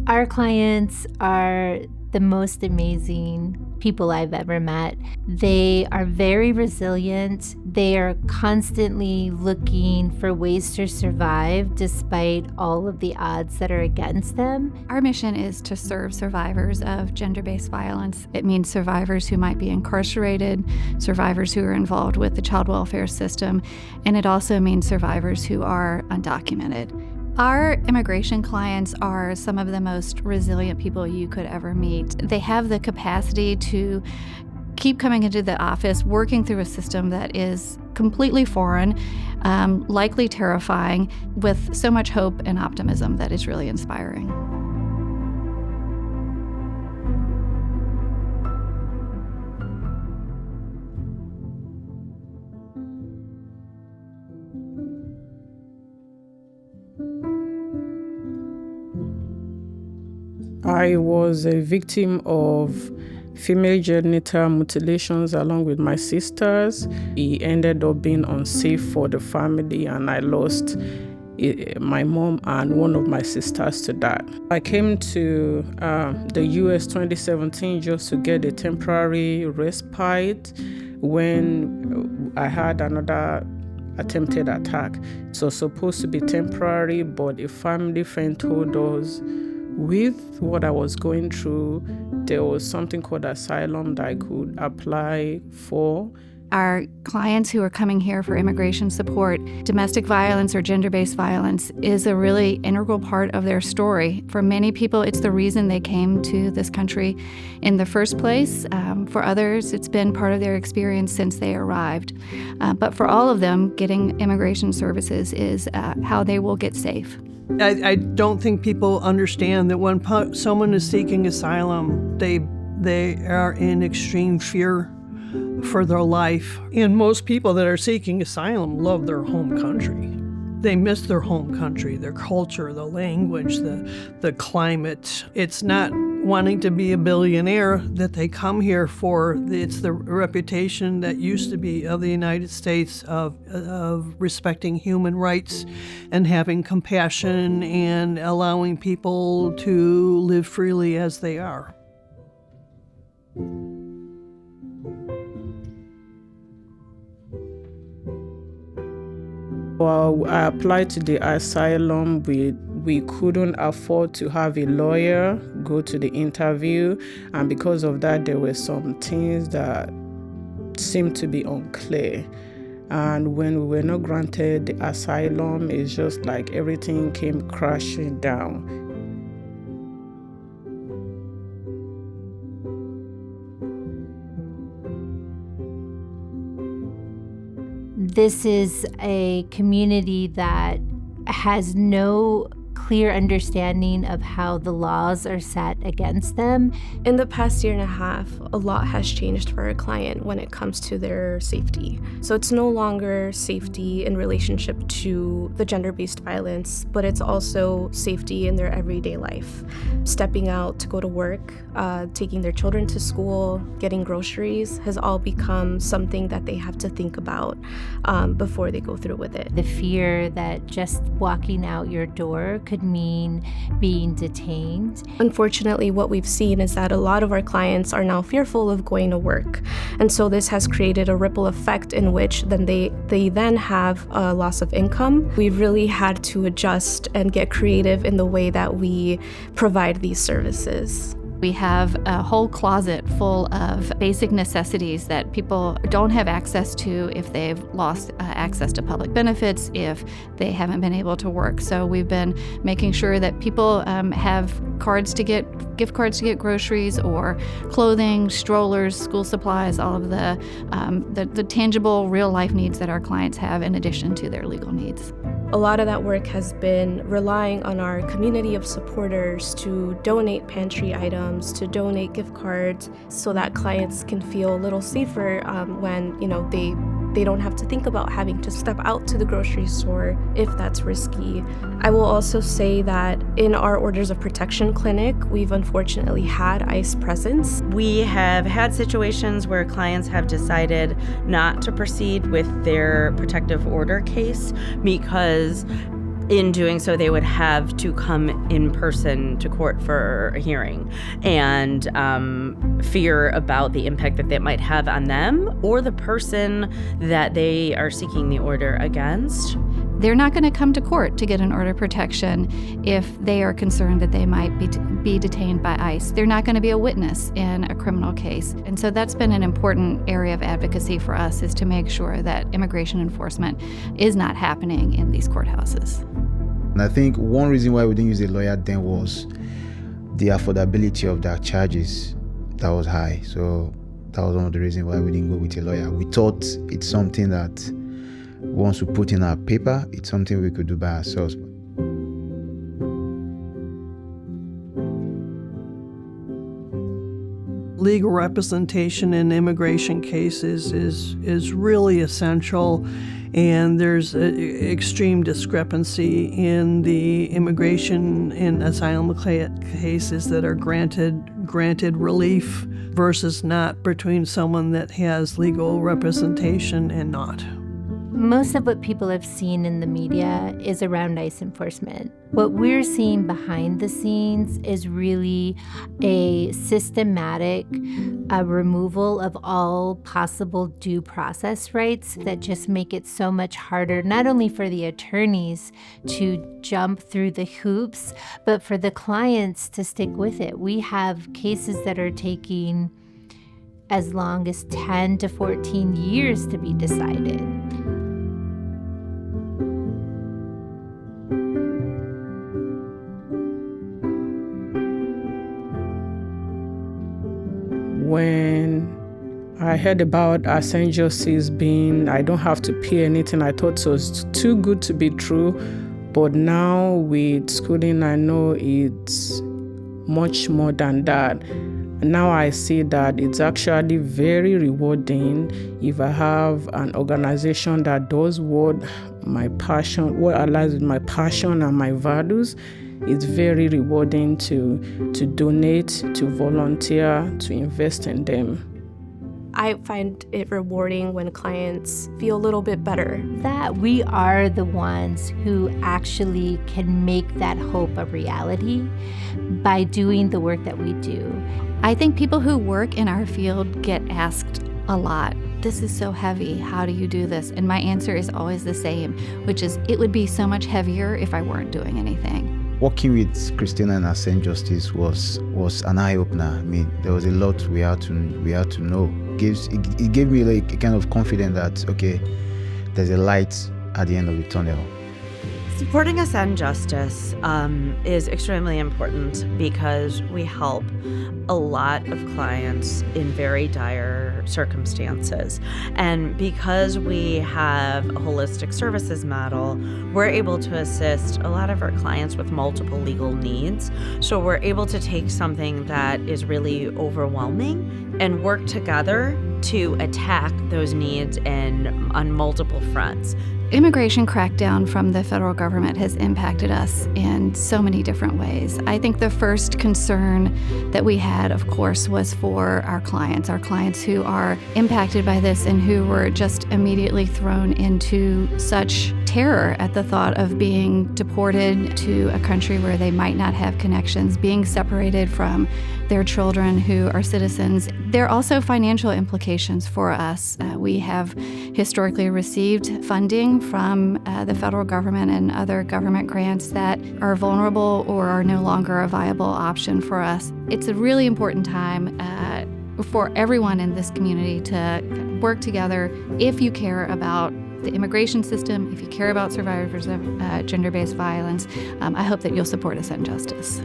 Our clients are the most amazing people I've ever met. They are very resilient. They are constantly looking for ways to survive despite all of the odds that are against them. Our mission is to serve survivors of gender-based violence. It means survivors who might be incarcerated, survivors who are involved with the child welfare system, and it also means survivors who are undocumented. Our immigration clients are some of the most resilient people you could ever meet. They have the capacity to keep coming into the office, working through a system that is completely foreign, likely terrifying, with so much hope and optimism that is really inspiring. I was a victim of female genital mutilations along with my sisters. It ended up being unsafe for the family, and I lost my mom and one of my sisters to that. I came to the US 2017 just to get a temporary respite when I had another attempted attack. It was supposed to be temporary, but a family friend told us with what I was going through, there was something called asylum that I could apply for. Our clients who are coming here for immigration support, domestic violence or gender-based violence is a really integral part of their story. For many people, it's the reason they came to this country in the first place. For others, it's been part of their experience since they arrived. But for all of them, getting immigration services is how they will get safe. I don't think people understand that when someone is seeking asylum, they are in extreme fear for their life. And most people that are seeking asylum love their home country. They miss their home country, their culture, the language, the climate. It's not wanting to be a billionaire that they come here for. It's the reputation that used to be of the United States of respecting human rights and having compassion and allowing people to live freely as they are. Well, I applied to the asylum. We couldn't afford to have a lawyer go to the interview, and because of that, there were some things that seemed to be unclear. And when we were not granted the asylum, it's just like everything came crashing down. This is a community that has no clear understanding of how the laws are set against them. In the past year and a half, a lot has changed for our client when it comes to their safety. So it's no longer safety in relationship to the gender-based violence, but it's also safety in their everyday life. Stepping out to go to work, taking their children to school, getting groceries has all become something that they have to think about before they go through with it. The fear that just walking out your door could mean being detained. Unfortunately, what we've seen is that a lot of our clients are now fearful of going to work. And so this has created a ripple effect in which then they then have a loss of income. We've really had to adjust and get creative in the way that we provide these services. We have a whole closet full of basic necessities that people don't have access to if they've lost access to public benefits, if they haven't been able to work. So we've been making sure that people have gift cards to get groceries or clothing, strollers, school supplies, all of the tangible real life needs that our clients have in addition to their legal needs. A lot of that work has been relying on our community of supporters to donate pantry items, to donate gift cards, so that clients can feel a little safer when they don't have to think about having to step out to the grocery store if that's risky. I will also say that in our Orders of Protection clinic, we've unfortunately had ICE presence. We have had situations where clients have decided not to proceed with their protective order case because In doing so, they would have to come in person to court for a hearing, and fear about the impact that might have on them or the person that they are seeking the order against. They're not going to come to court to get an order of protection if they are concerned that they might be detained by ICE. They're not going to be a witness in a criminal case. And so that's been an important area of advocacy for us, is to make sure that immigration enforcement is not happening in these courthouses. And I think one reason why we didn't use a lawyer then was the affordability of their charges that was high. So that was one of the reasons why we didn't go with a lawyer. We thought it's something that once we put in our paper, it's something we could do by ourselves. Legal representation in immigration cases is really essential, and there's extreme discrepancy in the immigration and asylum cases that are granted relief versus not, between someone that has legal representation and not. Most of what people have seen in the media is around ICE enforcement. What we're seeing behind the scenes is really a systematic removal of all possible due process rights that just make it so much harder, not only for the attorneys to jump through the hoops, but for the clients to stick with it. We have cases that are taking as long as 10 to 14 years to be decided. When I heard about our St. Justice being, I don't have to pay anything, I thought it was too good to be true. But now with schooling, I know it's much more than that. Now I see that it's actually very rewarding if I have an organization that does what aligns with my passion and my values. It's very rewarding to donate, to volunteer, to invest in them. I find it rewarding when clients feel a little bit better. That we are the ones who actually can make that hope a reality by doing the work that we do. I think people who work in our field get asked a lot, "This is so heavy, how do you do this?" And my answer is always the same, which is, it would be so much heavier if I weren't doing anything. Working with Christina and our St. Justice was an eye-opener. I mean, there was a lot we had to know. It gave me like a kind of confidence that, okay, there's a light at the end of the tunnel. Supporting us and justice is extremely important because we help a lot of clients in very dire circumstances. And because we have a holistic services model, we're able to assist a lot of our clients with multiple legal needs. So we're able to take something that is really overwhelming and work together to attack those needs on multiple fronts. Immigration crackdown from the federal government has impacted us in so many different ways. I think the first concern that we had, of course, was for our clients who are impacted by this and who were just immediately thrown into such terror at the thought of being deported to a country where they might not have connections, being separated from their children who are citizens. There are also financial implications for us. We have historically received funding from the federal government and other government grants that are vulnerable or are no longer a viable option for us. It's a really important time for everyone in this community to work together. If you care about the immigration system, if you care about survivors of gender-based violence, I hope that you'll support us and justice.